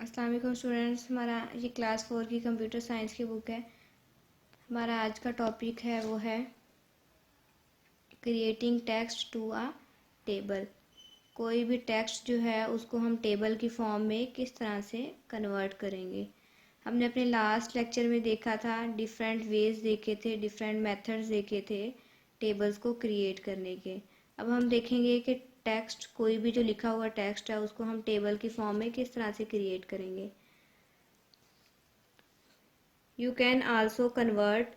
अस्सलाम वालेकुम स्टूडेंट्स। हमारा ये क्लास 4 की कंप्यूटर साइंस की बुक है। हमारा आज का टॉपिक है वो है creating text to a table. कोई भी टेक्स्ट जो है उसको हम टेबल की फॉर्म में किस तरह से कन्वर्ट करेंगे। हमने अपने लास्ट लेक्चर में देखा था, डिफरेंट वेज देखे थे, डिफरेंट मेथड्स देखे थे टेबल्स को क्रिएट करने के। अब हम देखेंगे कि टेक्स्ट, कोई भी जो लिखा हुआ टेक्स्ट है उसको हम टेबल की फॉर्म में किस तरह से क्रिएट करेंगे। You can also convert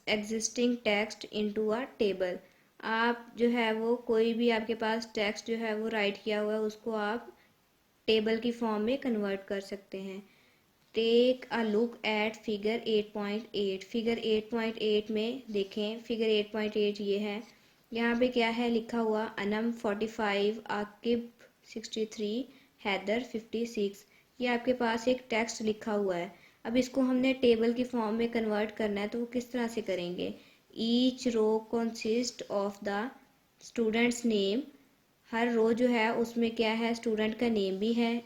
existing text into a table। आप जो है वो कोई भी आपके पास टेक्स्ट जो है वो राइट किया हुआ है उसको आप टेबल की फॉर्म में कन्वर्ट कर सकते हैं। Take a look at figure 8.8। Figure 8.8 में देखें, फिगर 8.8 ये है। यहाँ पे क्या है लिखा हुआ, अनम 45, आकिब 63, हैदर 56। ये आपके पास एक टेक्स्ट लिखा हुआ है। अब इसको हमने टेबल की फॉर्म में कन्वर्ट करना है, तो वो किस तरह से करेंगे। Each row consist of the students name. हर रो जो है उसमें क्या है, स्टूडेंट का नेम भी है।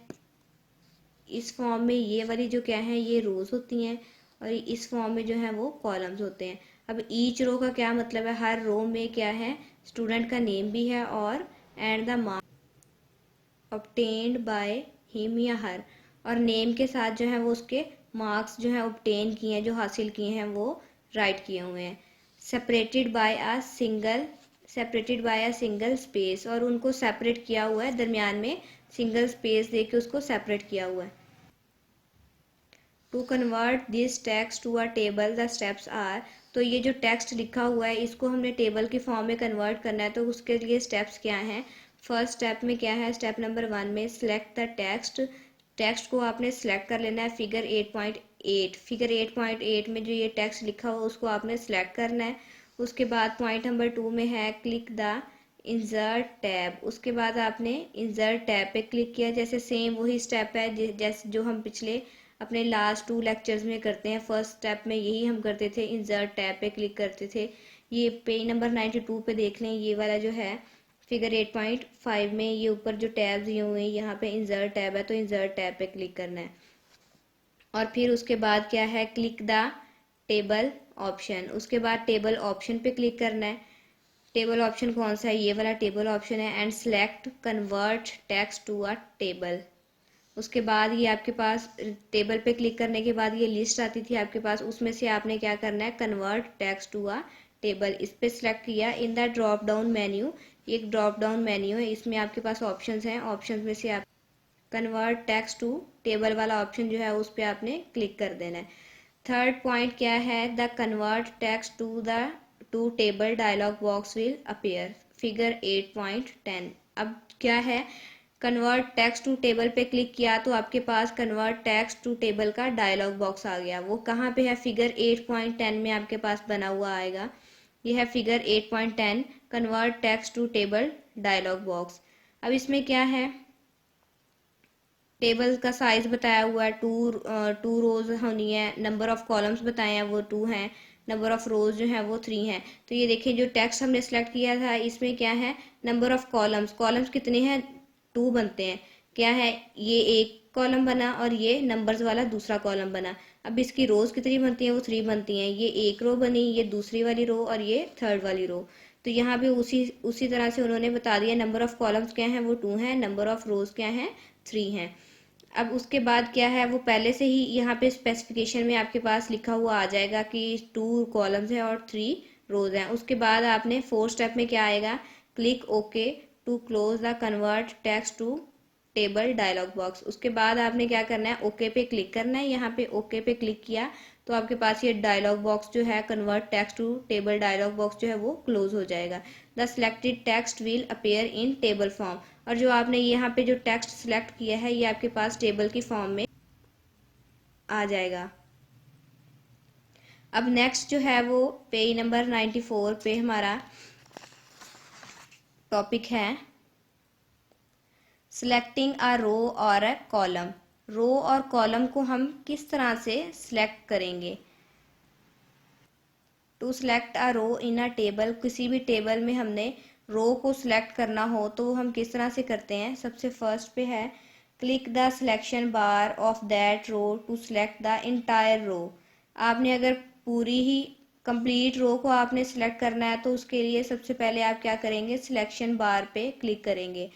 इस फॉर्म में ये वाली जो क्या है ये रोज होती हैं और इस फॉर्म में जो है वो कॉलम्स होते हैं। अब ईच रो का क्या मतलब है, हर रो में क्या है, स्टूडेंट का नेम भी है और and the marks obtained by him या हर, और नेम के साथ जो है वो उसके मार्क्स जो है ऑब्टेन किए हैं, जो हासिल किए हैं वो राइट किए हुए हैं। Separated by a single space, और उनको सेपरेट किया हुआ है, दरमियान में सिंगल स्पेस दे के उसको सेपरेट किया हुआ है। To convert this text to a table the steps are. तो ये जो टेक्स्ट लिखा हुआ है इसको हमने टेबल की फॉर्म में कन्वर्ट करना है, तो उसके लिए स्टेप्स क्या हैं। फर्स्ट स्टेप में क्या है, स्टेप नंबर 1 में सिलेक्ट द टेक्स्ट। टेक्स्ट को आपने सिलेक्ट कर लेना है। फिगर 8.8, फिगर 8.8 में जो ये टेक्स्ट लिखा हुआ उसको आपने सिलेक्ट करना है। उसके बाद पॉइंट नंबर 2 में है क्लिक द इंसर्ट टैब। उसके बाद आपने इंसर्ट टैब पे क्लिक किया। जैसे सेम वही स्टेप है जैसे जो हम पिछले अपने लास्ट 2 लेक्चर्स में करते हैं। फर्स्ट स्टेप में यही हम करते थे, इंसर्ट टैब पे क्लिक करते थे। ये पेज नंबर 92 पे देख लें, ये वाला जो है फिगर 8.5 में ये ऊपर जो टैब दिए हुए हैं यहाँ पे इंसर्ट टैब है, तो इंसर्ट टैब पे क्लिक करना है। और फिर उसके बाद क्या है, क्लिक द टेबल ऑप्शन। उसके बाद टेबल ऑप्शन पे क्लिक करना है। टेबल ऑप्शन कौन सा है, ये वाला टेबल ऑप्शन है। And select convert text to a table. उसके बाद ये आपके पास टेबल पे क्लिक करने के बाद ये लिस्ट आती थी आपके पास, उसमें से आपने क्या करना है, convert text to a table. इस पे सिलेक्ट किया। In the drop down menu, एक ड्रॉप डाउन मेन्यू है, इसमें आपके पास ऑप्शंस हैं। ऑप्शंस में से आप कन्वर्ट टेक्स्ट टू टेबल वाला ऑप्शन जो है उस पर आपने क्लिक कर देना है। थर्ड पॉइंट क्या है, the convert text to table dialog box will appear. Figure 8.10। अब क्या है, कन्वर्ट टेक्स्ट टू टेबल पे क्लिक किया तो आपके पास कन्वर्ट टेक्स्ट टू टेबल का डायलॉग बॉक्स आ गया। वो कहाँ पे है, फिगर 8.10 में आपके पास बना हुआ आएगा। ये है figure 8.10, convert text to table dialog box. अब इसमें क्या है, टेबल का साइज बताया हुआ है, टू रोज होनी है। नंबर ऑफ कॉलम्स बताए हैं वो 2 हैं। नंबर ऑफ रोज जो है वो 3 हैं। तो ये देखिए जो टेक्स्ट हमने सेलेक्ट किया था इसमें क्या है, नंबर ऑफ कॉलम्स, कॉलम्स कितने हैं, 2 बनते हैं। क्या है, ये एक कॉलम बना और ये नंबर्स वाला दूसरा कॉलम बना। अब इसकी रोज कितनी बनती हैं, वो 3 बनती हैं। ये एक रो बनी, ये दूसरी वाली रो और ये थर्ड वाली रो। तो यहाँ पे उसी उसी तरह से उन्होंने बता दिया, नंबर ऑफ कॉलम्स क्या हैं वो 2 हैं, नंबर ऑफ रोज क्या हैं 3 हैं। अब उसके बाद क्या है, वो पहले से ही यहाँ पे स्पेसिफिकेशन में आपके पास लिखा हुआ आ जाएगा कि 2 कॉलम्स हैं और 3 रोज हैं। उसके बाद आपने 4 स्टेप में क्या आएगा, click okay to close the convert text to table dialog box. उसके बाद आपने क्या करना है, ओके पे क्लिक करना है। यहाँ पे ओके पे क्लिक किया तो आपके पास ये डायलॉग बॉक्स जो है, convert text to table dialog box जो है वो क्लोज हो जाएगा। The selected text will appear in table form. और जो आपने यहाँ पे जो टेक्स्ट सिलेक्ट किया है ये आपके पास टेबल की फॉर्म में आ जाएगा। अब नेक्स्ट जो है वो पेज नंबर 94 पे हमारा टॉपिक है सिलेक्टिंग अ रो और अ कॉलम। रो और कॉलम को हम किस तरह से सिलेक्ट करेंगे। To select a row in a table, किसी भी टेबल में हमने रो को सिलेक्ट करना हो तो हम किस तरह से करते हैं। सबसे फर्स्ट पे है click the selection bar of that row to select the entire row. आपने अगर पूरी ही कंप्लीट रो को आपने सिलेक्ट करना है तो उसके लिए सबसे पहले आप क्या करेंगे, सिलेक्शन बार पे क्लिक करेंगे।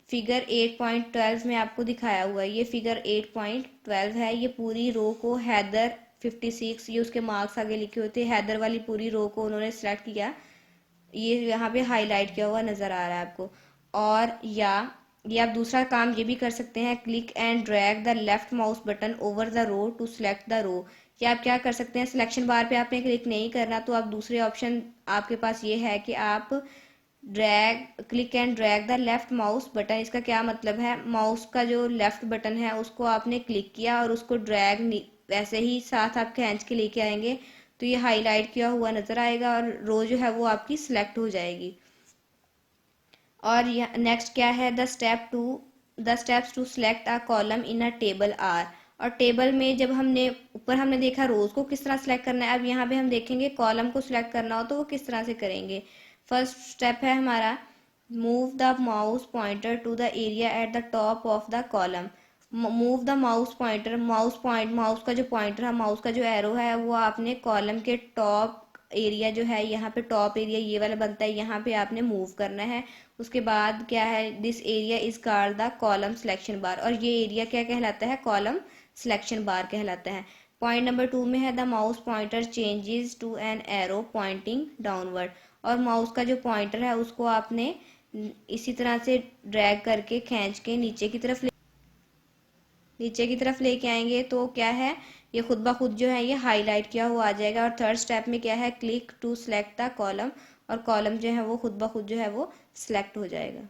फिगर 8.12 में आपको दिखाया हुआ है, ये फिगर 8.12 है। ये पूरी रो को हैदर 56, ये उसके मार्क्स आगे लिखे होते हैं, हैदर वाली पूरी रो को उन्होंने सेलेक्ट किया। ये यहाँ पे हाईलाइट किया हुआ नज़र आ रहा है आपको। और या ये आप दूसरा काम ये भी कर सकते हैं, click and drag the left mouse button over the row to select the row. या आप क्या कर सकते हैं, सिलेक्शन बार पे आपने क्लिक नहीं करना तो आप दूसरे ऑप्शन आपके पास ये है कि आप click and drag the left mouse button. इसका क्या मतलब है, माउस का जो लेफ्ट बटन है उसको आपने क्लिक किया और उसको ड्रैग वैसे ही साथ आप खींच के लेके आएंगे तो ये हाईलाइट किया हुआ नज़र आएगा और रो जो है वो आपकी सिलेक्ट हो जाएगी। और नेक्स्ट क्या है, the steps to select a column in a table are. और टेबल में जब हमने ऊपर हमने देखा रोज को किस तरह सेलेक्ट करना है, अब यहाँ पे हम देखेंगे कॉलम को सिलेक्ट करना हो तो वो किस तरह से करेंगे। फर्स्ट स्टेप है हमारा, move the mouse pointer to the area at the top of the column. Move the mouse pointer, mouse का जो पॉइंटर है, माउस का जो एरो है वो आपने कॉलम के टॉप एरिया जो है, यहाँ पे टॉप एरिया ये वाला बनता है, यहाँ पे आपने मूव करना है। उसके बाद क्या है, this area is called the column selection बार। और ये एरिया क्या कहलाता है, कॉलम सिलेक्शन बार कहलाता है। पॉइंट नंबर 2 में है, the mouse pointer changes to an arrow pointing downward. और माउस का जो पॉइंटर है उसको आपने इसी तरह से ड्रैग करके खींच के नीचे की तरफ लेके आएंगे तो क्या है, ये खुद ब खुद जो है ये हाईलाइट किया हुआ आ जाएगा। और थर्ड स्टेप में क्या है, click to select the column, और कॉलम जो है वो खुद ब खुद जो है वो सिलेक्ट हो जाएगा।